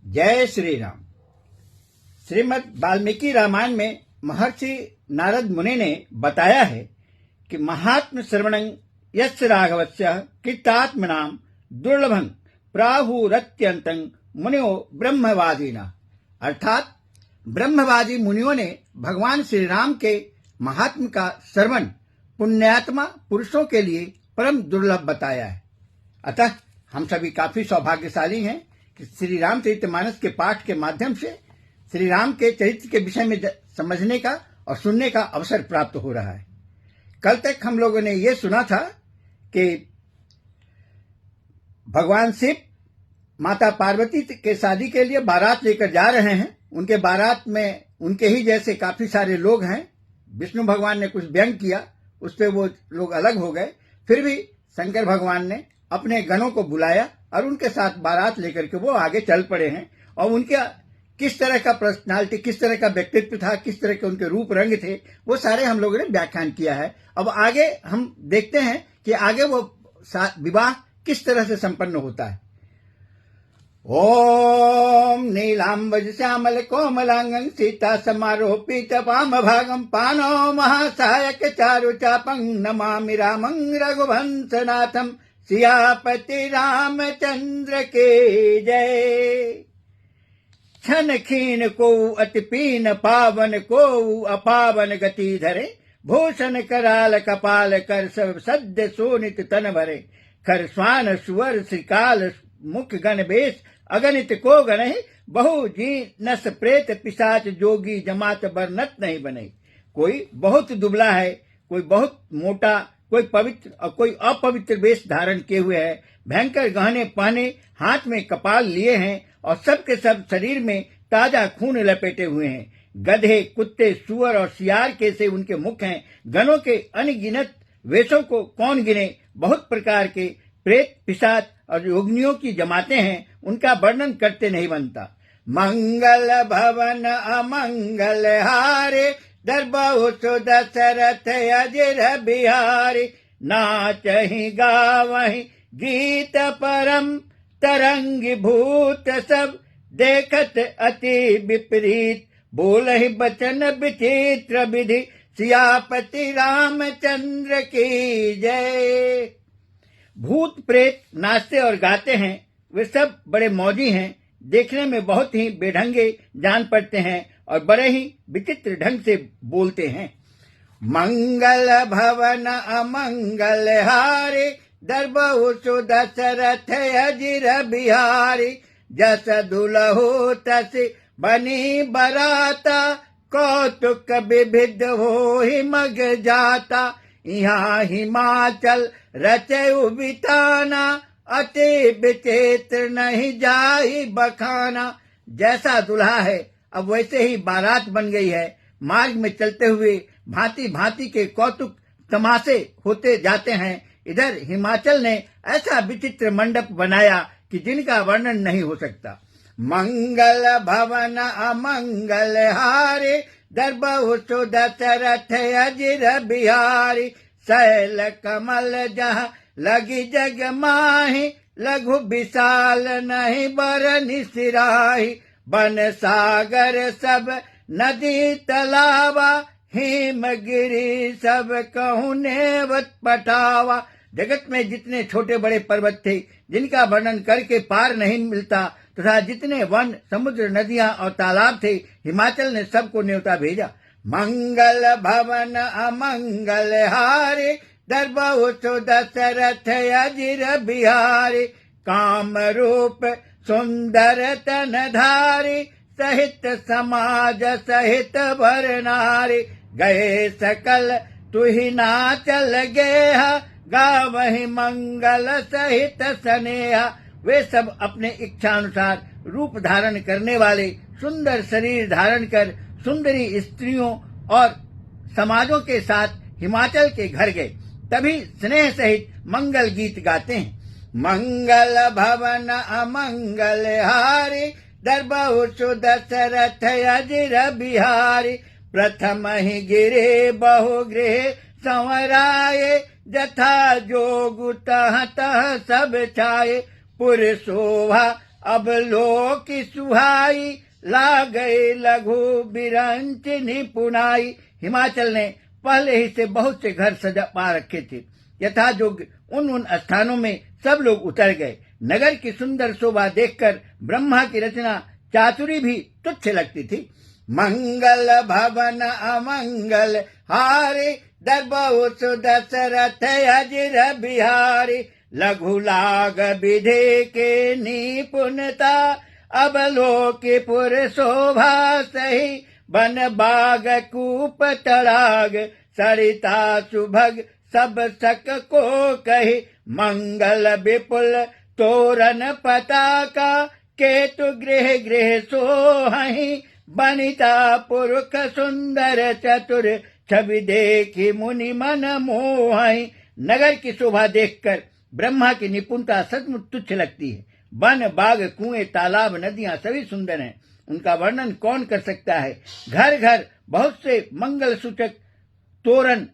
जय श्री राम। श्रीमद् वाल्मीकि रामायण में महर्षि नारद मुनि ने बताया है कि महात्म श्रवणं यस्य राघवस्य कीर्तात्मनाम दुर्लभं प्राहुरत्यंतं मुनियो ब्रह्मवादिना, अर्थात ब्रह्मवादी मुनियों ने भगवान श्री राम के महात्म का श्रवण पुण्यात्मा पुरुषों के लिए परम दुर्लभ बताया है। अतः हम सभी काफी सौभाग्यशाली हैं कि श्री रामचरितमानस के पाठ के माध्यम से श्री राम के चरित्र के विषय में समझने का और सुनने का अवसर प्राप्त हो रहा है। कल तक हम लोगों ने ये सुना था कि भगवान शिव माता पार्वती के शादी के लिए बारात लेकर जा रहे हैं। उनके बारात में उनके ही जैसे काफी सारे लोग हैं। विष्णु भगवान ने कुछ व्यंग किया, उस पर वो लोग अलग हो गए। फिर भी शंकर भगवान ने अपने गणों को बुलाया और उनके साथ बारात लेकर के वो आगे चल पड़े हैं। और उनका किस तरह का पर्सनालिटी, किस तरह का व्यक्तित्व था, किस तरह के उनके रूप रंग थे, वो सारे हम लोगों ने व्याख्यान किया है। अब आगे हम देखते हैं कि आगे वो विवाह किस तरह से संपन्न होता है। ओम नीलांबज श्यामल कोमलांगं सीता समारोपित पाम भागं पानो महासायक चारु चापं नमामि रामं रघुवंशनाथं सियापति रामचंद्र के जय। क्षण खीन को अति पीन पावन को अपावन गति धरे, भूषण कराल कपाल कर सब सद्य सोनित तन भरे, खर स्वान सुवर श्रीकाल मुख गण बेश अगणित को गणे, बहु जी नस प्रेत पिशाच जोगी जमात बरनत नहीं बने। कोई बहुत दुबला है, कोई बहुत मोटा, कोई पवित्र और कोई अपवित्र वेश धारण किए हुए है। भयंकर गहने पहने, हाथ में कपाल लिए हैं और सबके सब शरीर में ताजा खून लपेटे हुए हैं। गधे, कुत्ते, सुअर और सियार के से उनके मुख हैं। गणों के अनगिनत वेशों को कौन गिने। बहुत प्रकार के प्रेत, पिशाच और योगिनियों की जमातें हैं, उनका वर्णन करते नहीं बनता। मंगल भवन अमंगल हारे, दरबहु सुदशरथ अजिर बिहारी, नाचहि गावहि गीत परम तरंगी भूत सब, देखत अति विपरीत बोलहि बचन विचित्र विधि, सियापति रामचंद्र की जय। भूत प्रेत नाचते और गाते हैं, वे सब बड़े मौजी हैं। देखने में बहुत ही बेढंगे जान पड़ते हैं और बड़े ही विचित्र ढंग से बोलते हैं। मंगल भवन अमंगल हारे, दरबहु सुदशरथ अजिर बिहारी, जस दुलहो तस बनी बराता, कौतुक विविध हो ही मग जाता, यहाँ हिमाचल रचयु बिताना, अति विचित्र नहीं जाहि बखाना। जैसा दुल्हा है अब वैसे ही बारात बन गई है। मार्ग में चलते हुए भांति भांति के कौतुक तमाशे होते जाते हैं। इधर हिमाचल ने ऐसा विचित्र मंडप बनाया कि जिनका वर्णन नहीं हो सकता। मंगल भवन अमंगल हारे, दरबहु सुदशरथ अजिर बिहारी, शैल कमल जहाँ लगी जग माही, लघु विशाल नहीं बरनि सिराही, बन सागर सब नदी तलावा, हिमगिरी सब कहूँ नेवत पटावा। जगत में जितने छोटे बड़े पर्वत थे जिनका वर्णन करके पार नहीं मिलता, तथा जितने वन, समुद्र, नदियां और तालाब थे, हिमाचल ने सबको न्योता भेजा। मंगल भवन अमंगल हारे, दरबहु सुदशरथ अजिर बिहारी, काम रूप सुंदर तन धारी, सहित समाज सहित भर नारी, गए सकल तुहि नाचल गेहा, गावहि मंगल सहित स्नेहा। वे सब अपने इच्छानुसार रूप धारण करने वाले, सुंदर शरीर धारण कर सुंदरी स्त्रियों और समाजों के साथ हिमाचल के घर गए। तभी स्नेह सहित मंगल गीत गाते हैं। मंगल भवन अमंगल हारी, दरबहु सुदशरथ अजिर बिहारी, प्रथम ही गिरे बहु गृह संवराये, जथा जोगु तह तह सब छाये, पुर शोभा अब लोक सुहाई, ला गए लघु बिरंच निपुणाई। हिमाचल ने पहले ही से बहुत से घर सजा पा रखे थे। यथा जोग उन स्थानों में सब लोग उतर गए। नगर की सुंदर शोभा देखकर ब्रह्मा की रचना चातुरी भी तुच्छ लगती थी। मंगल भवन अमंगल हारी, दर्बहु सुदशरथ अजिर बिहारी। लघु लाग विधि के निपुणता, अब लोकपुर शोभा सही। बन बाग कूप तड़ाग, सरिता सुभग सब सक को कही। मंगल विपुल तोरण पताका, केतु गृह गृह सोहहि। बनिता पुरुष सुंदर चतुर, छवि देखी मुनि मन मोहहि। नगर की शोभा देखकर ब्रह्मा की निपुणता सचमुच तुच्छ लगती है। वन बाग कुएं तालाब नदियां सभी सुंदर हैं, उनका वर्णन कौन कर सकता है। घर घर बहुत से मंगल सूचक तोरण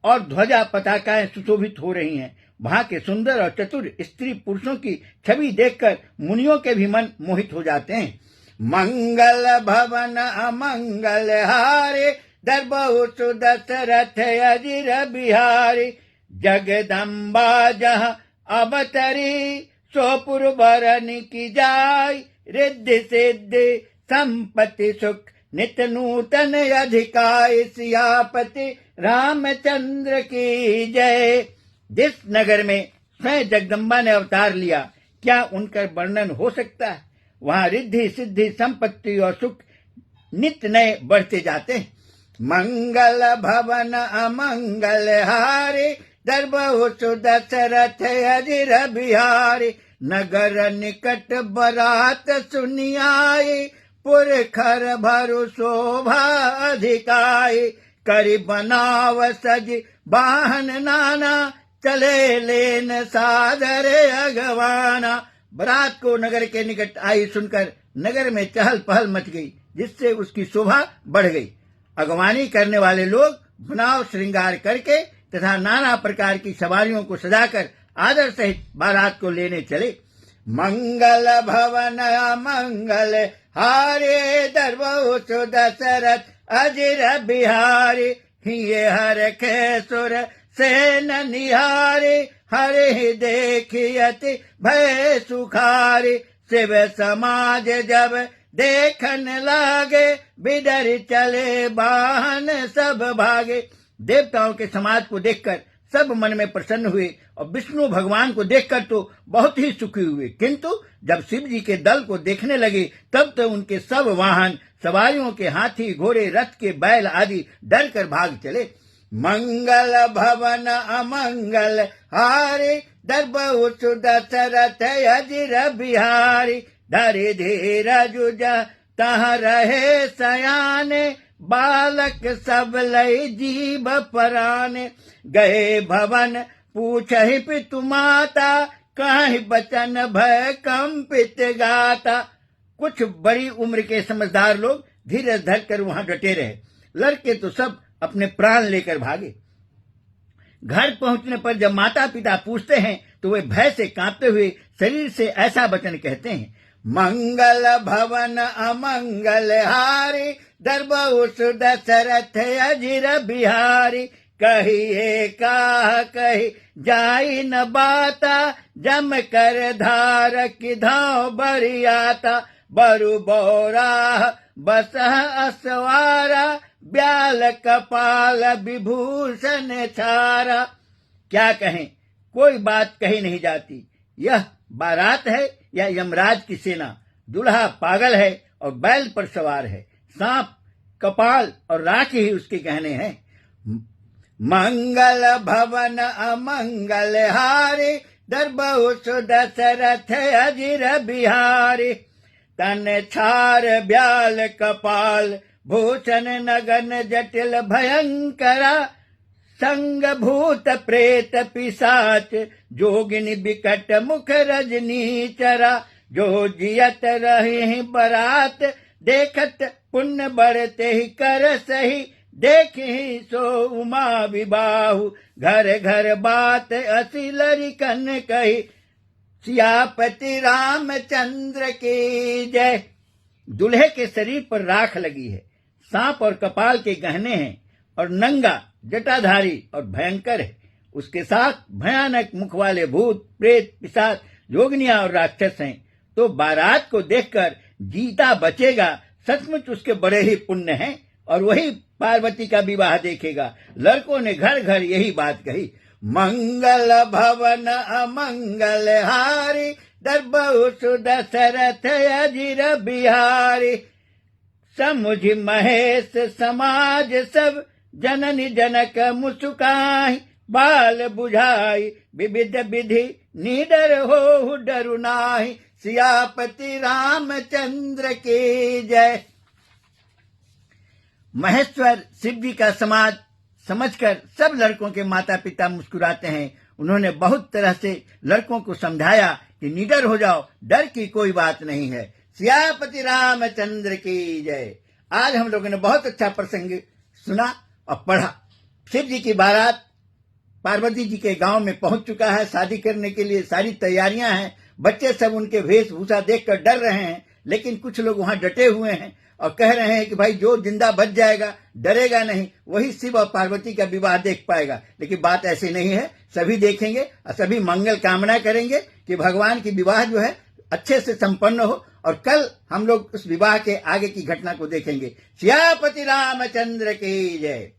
और ध्वजा पताकाएं सुशोभित हो रही हैं। वहां के सुंदर और चतुर स्त्री पुरुषों की छवि देखकर मुनियों के भी मन मोहित हो जाते हैं। मंगल भवन अमंगल हारे, दर्बहु सुदशरथ अजिर बिहारी। जगदम्बा जहाँ अवतरी, सोपुर वरन की जाय। रिद्धि सिद्धि संपत्ति सुख, नित नूतन अधिकाय। सियापति रामचंद्र की जय। जिस नगर में स्वयं जगदम्बा ने अवतार लिया, क्या उनका वर्णन हो सकता है। वहां रिद्धि सिद्धि संपत्ति और सुख नित्य नए बढ़ते जाते हैं। मंगल भवन अमंगल हारी, दर्बहु सुदशरथ अजिर बिहारी। नगर निकट बरात सुनियाई, पुरखर भरु शोभा अधिकाई। करि बनाव सज वाहन नाना, चले लेन सादर अगवाना। बरात को नगर के निकट आई सुनकर नगर में चहल पहल मच गई, जिससे उसकी शोभा बढ़ गई। अगवानी करने वाले लोग बनाव श्रृंगार करके तथा नाना प्रकार की सवारियों को सजाकर आदर सहित बारात को लेने चले। मंगल भवन मंगल हारे, दर्बहु सुदशरथ अजिर बिहारी। हिये हर के सुर सेन निहारी, हरि देखियति भय सुखारी। शिव समाज जब देखन लागे, बिडर चले वाहन सब भागे। देवताओं के समाज को देखकर सब मन में प्रसन्न हुए और विष्णु भगवान को देखकर तो बहुत ही सुखी हुए, किंतु जब शिव जी के दल को देखने लगे तब तो उनके सब वाहन सवारियों के हाथी घोड़े रथ के बैल आदि डर कर भाग चले। मंगल भवन अमंगल हारी, दर्बहु सुदशरथ अजिर बिहारी। धरि धीरज तह रहे सयाने, बालक सब लय जीव पराने। गए भवन पूछहि पितु माता, कहि बचन भय कंपित गाता। कुछ बड़ी उम्र के समझदार लोग धीरज धरकर वहां डटे रहे। लड़के तो सब अपने प्राण लेकर भागे। घर पहुंचने पर जब माता पिता पूछते हैं तो वे भय से कांपते हुए शरीर से ऐसा वचन कहते हैं। मंगल भवन अमंगल हारी, दर्बहु सुदशरथ अजिर बिहारी। कहिए काह कही जाई न बाता, जम कर धार की धाव बरियाता। बरु बोराह बसह असवारा, ब्याल कपाल विभूषण छारा। क्या कहें, कोई बात कही नहीं जाती। यह बारात है या यमराज की सेना। दूल्हा पागल है और बैल पर सवार है। सांप, कपाल और राख ही उसके गहने हैं। मंगल भवन अमंगल हारी, दर्बहु सुदशरथ अजिर बिहारी। तन छार ब्याल कपाल, भूषण नगन जटिल भयंकरा। संग भूत प्रेत पिशाच, जोगिनी बिकट मुख रजनी चरा। जो जियत रहे बरात, देखत पुण्य बढ़ते ही कर सही। देखी सो उमा विबाहु, घर घर बात असी लरिकन कही। सियापति रामचंद्र की जय। दूल्हे के शरीर पर राख लगी है, सांप और कपाल के गहने हैं और नंगा, जटाधारी और भयंकर है। उसके साथ भयानक मुख वाले भूत, प्रेत, पिशाच, जोगनियां और राक्षस हैं। तो बारात को देखकर जीता बचेगा, सचमुच उसके बड़े ही पुण्य हैं और वही पार्वती का विवाह देखेगा। लड़कों ने घर घर यही बात कही। मंगल भवन अमंगल हारी, दरबहु सुदशरथ अजिर बिहारी। समुझ महेश समाज सब, जननी जनक मुस्काई। बाल बुझाई विविध विधि, निडर हो डरु नाहि। सियापति रामचंद्र की जय। महेश्वर शिव जी का समाज समझकर सब लड़कों के माता पिता मुस्कुराते हैं। उन्होंने बहुत तरह से लड़कों को समझाया कि निडर हो जाओ, डर की कोई बात नहीं है। सियापति रामचंद्र की जय। आज हम लोगों ने बहुत अच्छा प्रसंग सुना और पढ़ा। शिव जी की बारात पार्वती जी के गांव में पहुंच चुका है। शादी करने के लिए सारी तैयारियां हैं। बच्चे सब उनके वेशभूषा देखकर डर रहे हैं, लेकिन कुछ लोग वहां डटे हुए हैं और कह रहे हैं कि भाई जो जिंदा बच जाएगा, डरेगा नहीं, वही शिव और पार्वती का विवाह देख पाएगा। लेकिन बात ऐसी नहीं है, सभी देखेंगे और सभी मंगल कामना करेंगे कि भगवान की विवाह जो है अच्छे से संपन्न हो। और कल हम लोग उस विवाह के आगे की घटना को देखेंगे। सियापति रामचंद्र की जय।